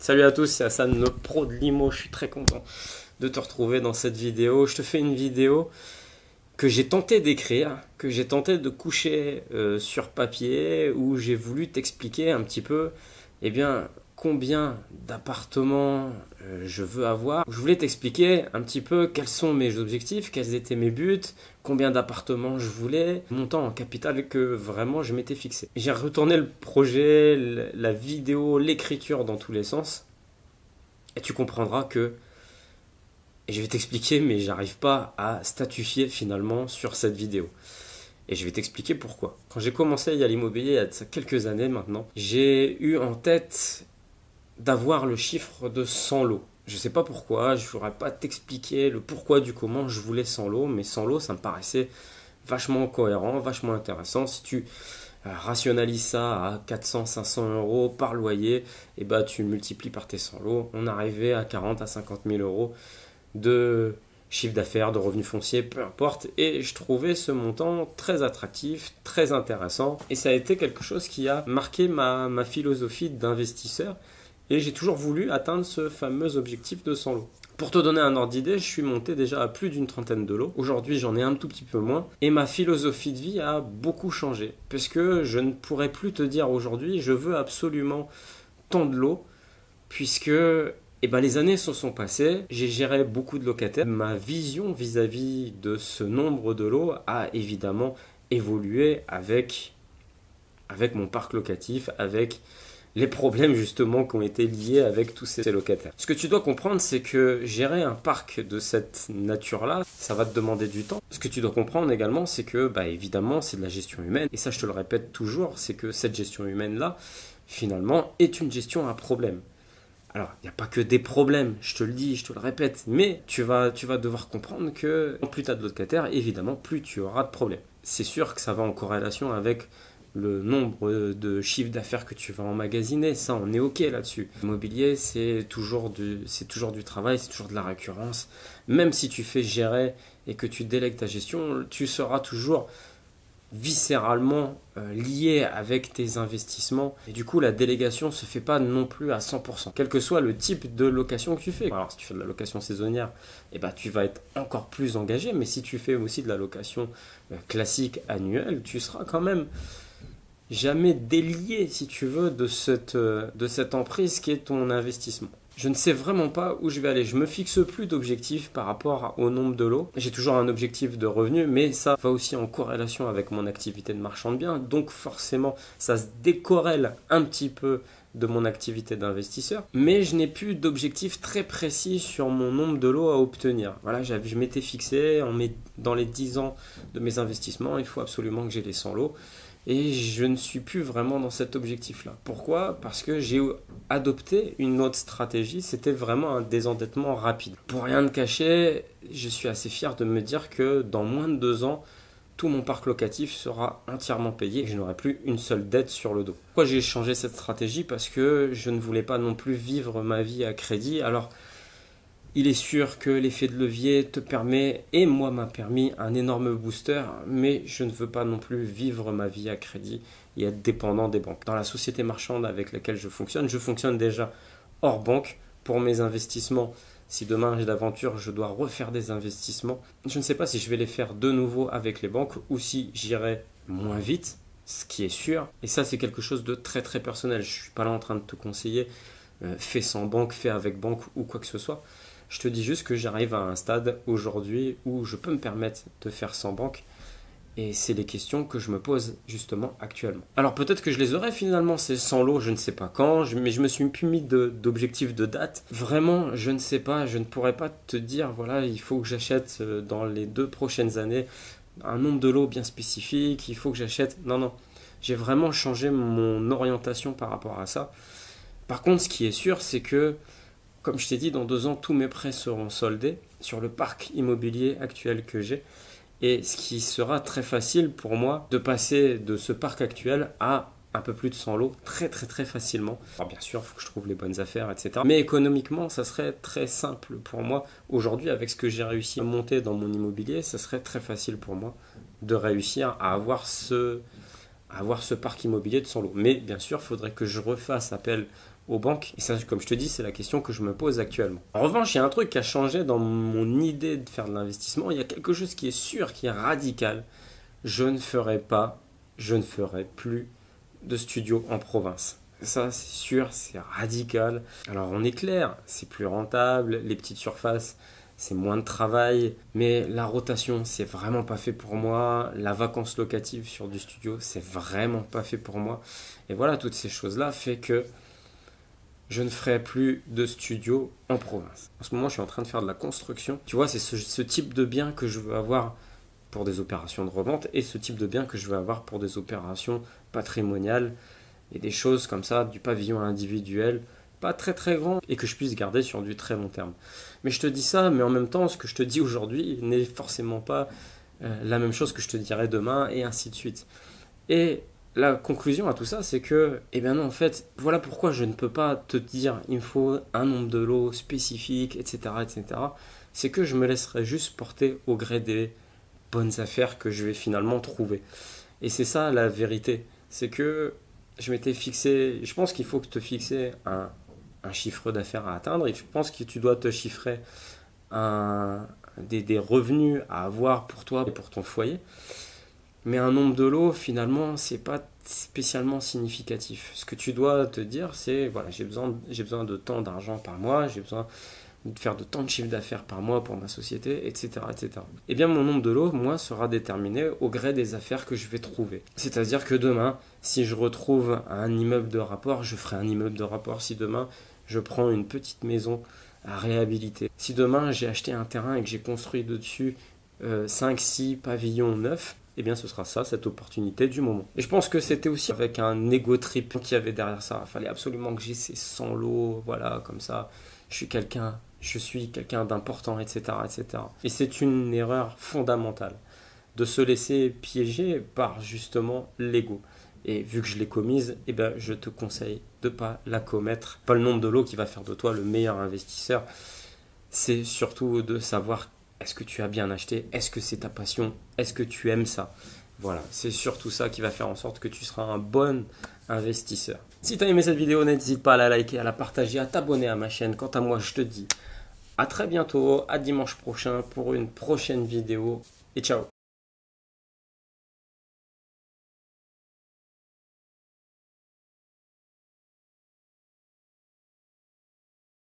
Salut à tous, c'est Hassan, le pro de l'IMO. Je suis très content de te retrouver dans cette vidéo. Je te fais une vidéo que j'ai tenté d'écrire, que j'ai tenté de coucher sur papier, où j'ai voulu t'expliquer un petit peu, eh bien, combien d'appartements je veux avoir. Je voulais t'expliquer un petit peu quels sont mes objectifs, quels étaient mes buts, combien d'appartements je voulais, le montant en capital que vraiment je m'étais fixé. J'ai retourné le projet, la vidéo, l'écriture dans tous les sens, et tu comprendras que, et je vais t'expliquer, mais j'arrive pas à statifier finalement sur cette vidéo. Et je vais t'expliquer pourquoi. Quand j'ai commencé à l'immobilier il y a quelques années maintenant, j'ai eu en tête d'avoir le chiffre de 100 lots. Je ne sais pas pourquoi, je ne pourrais pas t'expliquer le pourquoi du comment je voulais 100 lots, mais 100 lots, ça me paraissait vachement cohérent, vachement intéressant. Si tu rationalises ça à 400, 500 euros par loyer, et bah, tu le multiplies par tes 100 lots, on arrivait à 40 à 50 000 euros de chiffre d'affaires, de revenus fonciers, peu importe. Et je trouvais ce montant très attractif, très intéressant. Et ça a été quelque chose qui a marqué ma philosophie d'investisseur. Et j'ai toujours voulu atteindre ce fameux objectif de 100 lots. Pour te donner un ordre d'idée, je suis monté déjà à plus d'une trentaine de lots. Aujourd'hui, j'en ai un tout petit peu moins. Et ma philosophie de vie a beaucoup changé. Puisque je ne pourrais plus te dire aujourd'hui, je veux absolument tant de lots. Puisque les années se sont passées, j'ai géré beaucoup de locataires. Ma vision vis-à-vis de ce nombre de lots a évidemment évolué avec mon parc locatif, avec les problèmes justement qui ont été liés avec tous ces locataires. Ce que tu dois comprendre, c'est que gérer un parc de cette nature-là, ça va te demander du temps. Ce que tu dois comprendre également, c'est que évidemment, c'est de la gestion humaine. Et ça, je te le répète toujours, c'est que cette gestion humaine-là, finalement, est une gestion à problème. Alors, il n'y a pas que des problèmes, je te le dis, je te le répète, mais tu vas devoir comprendre que plus tu as de locataires, évidemment, plus tu auras de problèmes. C'est sûr que ça va en corrélation avec le nombre de chiffres d'affaires que tu vas emmagasiner, ça on est ok là-dessus. L'immobilier c'est toujours du travail, c'est toujours de la récurrence. Même si tu fais gérer et que tu délègues ta gestion, tu seras toujours viscéralement lié avec tes investissements. Et du coup la délégation ne se fait pas non plus à 100%. Quel que soit le type de location que tu fais. Alors si tu fais de la location saisonnière, tu vas être encore plus engagé. Mais si tu fais aussi de la location classique annuelle, tu seras quand même jamais délié, si tu veux, de cette emprise qui est ton investissement. Je ne sais vraiment pas où je vais aller. Je me fixe plus d'objectifs par rapport au nombre de lots. J'ai toujours un objectif de revenu, mais ça va aussi en corrélation avec mon activité de marchand de biens. Donc forcément, ça se décorrèle un petit peu de mon activité d'investisseur. Mais je n'ai plus d'objectif très précis sur mon nombre de lots à obtenir. Voilà, je m'étais fixé, dans les 10 ans de mes investissements, il faut absolument que j'ai les 100 lots. Et je ne suis plus vraiment dans cet objectif-là. Pourquoi ? Parce que j'ai adopté une autre stratégie, c'était vraiment un désendettement rapide. Pour rien te cacher, je suis assez fier de me dire que dans moins de 2 ans, tout mon parc locatif sera entièrement payé et je n'aurai plus une seule dette sur le dos. Pourquoi j'ai changé cette stratégie ? Parce que je ne voulais pas non plus vivre ma vie à crédit. Alors, il est sûr que l'effet de levier te permet, et moi m'a permis, un énorme booster, mais je ne veux pas non plus vivre ma vie à crédit et être dépendant des banques. Dans la société marchande avec laquelle je fonctionne déjà hors banque pour mes investissements. Si demain j'ai d'aventure, je dois refaire des investissements. Je ne sais pas si je vais les faire de nouveau avec les banques ou si j'irai moins vite, ce qui est sûr. Et ça, c'est quelque chose de très très personnel. Je ne suis pas là en train de te conseiller, fais sans banque, fais avec banque ou quoi que ce soit. Je te dis juste que j'arrive à un stade aujourd'hui où je peux me permettre de faire sans banque et c'est les questions que je me pose justement actuellement. Alors peut-être que je les aurai finalement ces 100 lots, je ne sais pas quand, mais je me suis plus mis d'objectifs de date. Vraiment, je ne sais pas, je ne pourrais pas te dire voilà, il faut que j'achète dans les 2 prochaines années un nombre de lots bien spécifique, il faut que j'achète. Non, j'ai vraiment changé mon orientation par rapport à ça. Par contre, ce qui est sûr, c'est que comme je t'ai dit, dans 2 ans, tous mes prêts seront soldés sur le parc immobilier actuel que j'ai. Et ce qui sera très facile pour moi de passer de ce parc actuel à un peu plus de 100 lots très très très facilement. Alors bien sûr, il faut que je trouve les bonnes affaires, etc. Mais économiquement, ça serait très simple pour moi. Aujourd'hui, avec ce que j'ai réussi à monter dans mon immobilier, ça serait très facile pour moi de réussir à avoir ce parc immobilier de 100 lots. Mais bien sûr, il faudrait que je refasse appel aux banques. Et ça, comme je te dis, c'est la question que je me pose actuellement. En revanche, il y a un truc qui a changé dans mon idée de faire de l'investissement. Il y a quelque chose qui est sûr, qui est radical. Je ne ferai plus de studio en province. Ça, c'est sûr, c'est radical. Alors, on est clair, c'est plus rentable, les petites surfaces, c'est moins de travail, mais la rotation, c'est vraiment pas fait pour moi. La vacance locative sur du studio, c'est vraiment pas fait pour moi. Et voilà, toutes ces choses-là fait que je ne ferai plus de studio en province. En ce moment, je suis en train de faire de la construction. Tu vois, c'est ce type de bien que je veux avoir pour des opérations de revente et ce type de bien que je veux avoir pour des opérations patrimoniales et des choses comme ça, du pavillon individuel, pas très très grand et que je puisse garder sur du très long terme. Mais je te dis ça, mais en même temps, ce que je te dis aujourd'hui n'est forcément pas la même chose que je te dirai demain et ainsi de suite. Et la conclusion à tout ça, c'est que, eh bien non, en fait, voilà pourquoi je ne peux pas te dire il me faut un nombre de lots spécifique, etc., etc. C'est que je me laisserai juste porter au gré des bonnes affaires que je vais finalement trouver. Et c'est ça la vérité, c'est que je m'étais fixé, je pense qu'il faut que te fixer un chiffre d'affaires à atteindre et je pense que tu dois te chiffrer des revenus à avoir pour toi et pour ton foyer. Mais un nombre de lots, finalement, c'est pas spécialement significatif. Ce que tu dois te dire, c'est voilà, j'ai besoin de tant d'argent par mois, j'ai besoin de faire de tant de chiffre d'affaires par mois pour ma société, etc., etc. Eh bien, mon nombre de lots, moi, sera déterminé au gré des affaires que je vais trouver. C'est-à-dire que demain, si je retrouve un immeuble de rapport, je ferai un immeuble de rapport. Si demain, je prends une petite maison à réhabiliter. Si demain, j'ai acheté un terrain et que j'ai construit dessus 5-6 pavillons neufs, eh bien ce sera ça, cette opportunité du moment. Et je pense que c'était aussi avec un ego trip qu'il y avait derrière ça. Il fallait absolument que j'ai ces 100 lots, voilà, comme ça. Je suis quelqu'un d'important, etc., etc. Et c'est une erreur fondamentale de se laisser piéger par justement l'ego. Et vu que je l'ai commise, eh ben, je te conseille de ne pas la commettre. Pas le nombre de lots qui va faire de toi le meilleur investisseur. C'est surtout de savoir est-ce que tu as bien acheté, est-ce que c'est ta passion, est-ce que tu aimes ça. Voilà, c'est surtout ça qui va faire en sorte que tu seras un bon investisseur. Si tu as aimé cette vidéo, n'hésite pas à la liker, à la partager, à t'abonner à ma chaîne. Quant à moi, je te dis à très bientôt, à dimanche prochain pour une prochaine vidéo et ciao.